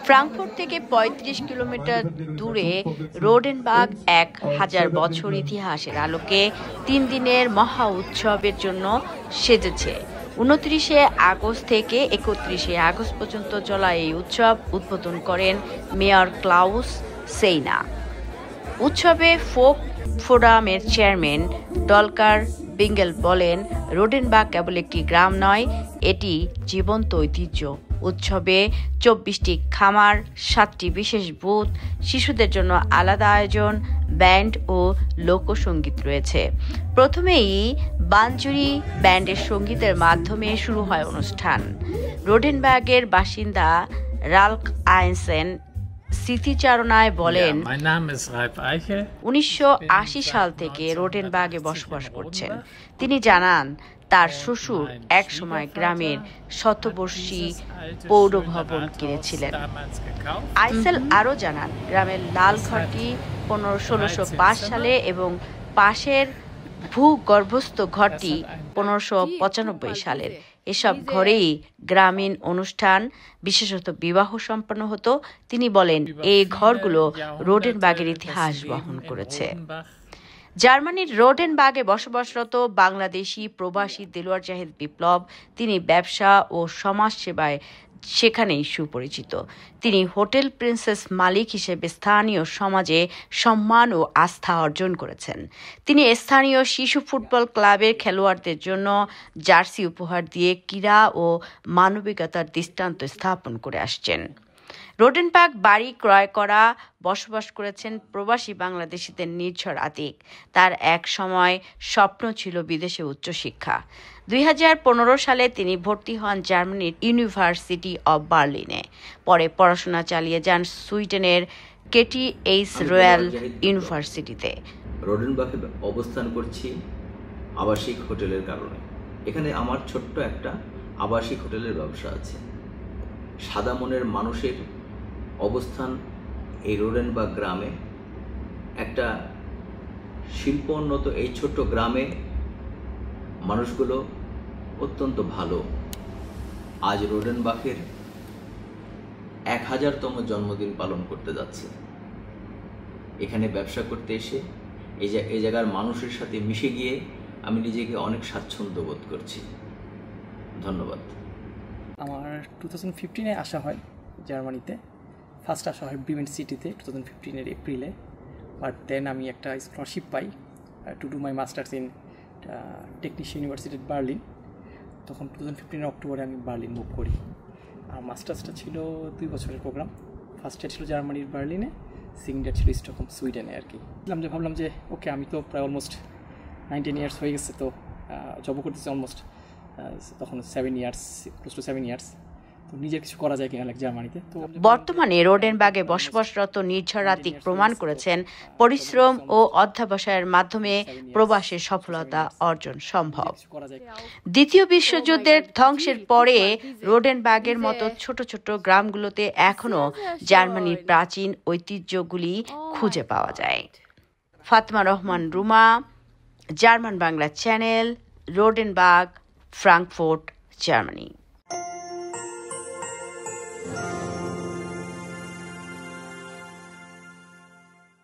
Frankfurt থেকে ৩৫ kilometre দূরে রোডেনবার্গ ১,০০০ বছর ইতিহাসের আলোকে ৩ দিনের মহা উৎসবের জন্য সেজেছে। ২৯ আগস্ট থেকে ৩১ আগস্ট পর্যন্ত চলা এই উৎসব উদ্বোধন করেন মেয়র ক্লাউস সেইনা। উৎসবে ফোক ফোরামের চেয়ারম্যান ডলকার বিঙ্গেল বলেন, রোডেনবার্গ কেবল একটি গ্রাম নয়, এটি জীবন্ত ঐতিহ্য। উৎসবে ২৪টি খামার, ৭টি বিশেষ বুথ, শিশুদের জন্য আলাদা আয়োজন, ব্যান্ড ও লোকসঙ্গীত রয়েছে। প্রথমেই বানজুরি ব্যান্ডের সঙ্গীতের মাধ্যমে শুরু হয় অনুষ্ঠান। রোডেনবার্গের বাসিন্দা রাল্ফ আইনসেন স্মৃতিচারণায় বলেন, ১৯৮০ সাল থেকে রোডেনবার্গে বসবাস করছেন। তিনি জানান, তার শ্বশুর একসময় গ্রামের শতবর্ষী পৌরভবন কিনেছিলেন। আইসেল আরও জানান, গ্রামের লাল ঘরটি ১৬০৫ সালে এবং পাশের ভূগর্ভস্থ ঘরটি ১৫৯৫ সালের। এসব ঘরেই গ্রামীণ অনুষ্ঠান, বিশেষত বিবাহ সম্পন্ন হতো। তিনি বলেন, এই ঘরগুলো রোডেনবার্গের ইতিহাস বহন করেছে। জার্মানির রোডেনবার্গে বসবাসরত বাংলাদেশি প্রবাসী দেলোয়ার জাহিদ বিপ্লব, তিনি ব্যবসা ও সমাজসেবায় সেখানেই সুপরিচিত। তিনি হোটেল প্রিন্সেস মালিক হিসেবে স্থানীয় সমাজে সম্মান ও আস্থা অর্জন করেছেন। তিনি স্থানীয় শিশু ফুটবল ক্লাবের খেলোয়াড়দের জন্য জার্সি উপহার দিয়ে ক্রীড়া ও মানবিকতার দৃষ্টান্ত স্থাপন করে আসছেন। রোডেনবার্গ বাড়ি ক্রয় করা বসবাস করেছেন প্রবাসী বাংলাদেশিদের নির্ঝর আতিক। তার এক সময় স্বপ্ন ছিল বিদেশে উচ্চশিক্ষা। ২০১৫ সালে তিনি ভর্তি হন জার্মানির ইউনিভার্সিটি অব বার্লিনে। পরে পড়াশোনা চালিয়ে যান সুইডেনের কেটিএইচ রয়্যাল ইউনিভার্সিটিতে। রোডেনবার্গে অবস্থান করছি আবাসিক হোটেলের কারণে। এখানে আমার ছোট্ট একটা আবাসিক হোটেলের ব্যবসা আছে। সাদা মনের মানুষের অবস্থান এই রোডেনবার্গ গ্রামে। একটা শিল্পোন্নত এই ছোট্ট গ্রামে মানুষগুলো অত্যন্ত ভালো। আজ রোডেনবার্গের ১০০০তম জন্মদিন পালন করতে যাচ্ছে। এখানে ব্যবসা করতে এসে এই জায়গার মানুষের সাথে মিশে গিয়ে আমি নিজেকে অনেক স্বাচ্ছন্দ্য বোধ করছি। ধন্যবাদ। আমার 2015-এ আসা হয় জার্মানিতে। ফার্স্ট আসা হয় ব্রিমেন সিটিতে 2015-এর এপ্রিলে। বাট দেন আমি একটা scholarship pi to do my masters in technician university Berlin. তখন 2015-এর অক্টোবরে আমি বার্লিন মুভ করি। আর মাস্টার্সটা ছিল 2 বছরের প্রোগ্রাম। ফার্স্ট ইয়ার ছিল জার্মানির বার্লিনে, সেকেন্ড ইয়ার ছিল স্টকহোম সুইডেনে আর কি। ভাবলাম যে ওকে, আমি তো প্রায় অলমোস্ট 19 ইয়ার্স হয়ে গেছে, তো জবও করতেছি অলমোস্ট তখন 7 ইয়ার্স, ক্লোজ টু 7 ইয়ার্স। তো নিজের কিছু করা যায় কিনা জার্মানিতে। তো বর্তমানে রোডেনবার্গে বসবাসরত নির্ঝর আতিক প্রমাণ করেছেন, পরিশ্রম ও অধ্যবসায়ের মাধ্যমে প্রবাসের সফলতা অর্জন সম্ভব। দ্বিতীয় বিশ্বযুদ্ধের ধ্বংসের পরে রোডেনবার্গের মতো ছোট ছোট গ্রামগুলোতে এখনও জার্মানির প্রাচীন ঐতিহ্যগুলি খুঁজে পাওয়া যায়। Fatema Rahman Ruma, German Bangla channel, Rodenberg, Frankfurt, Germany.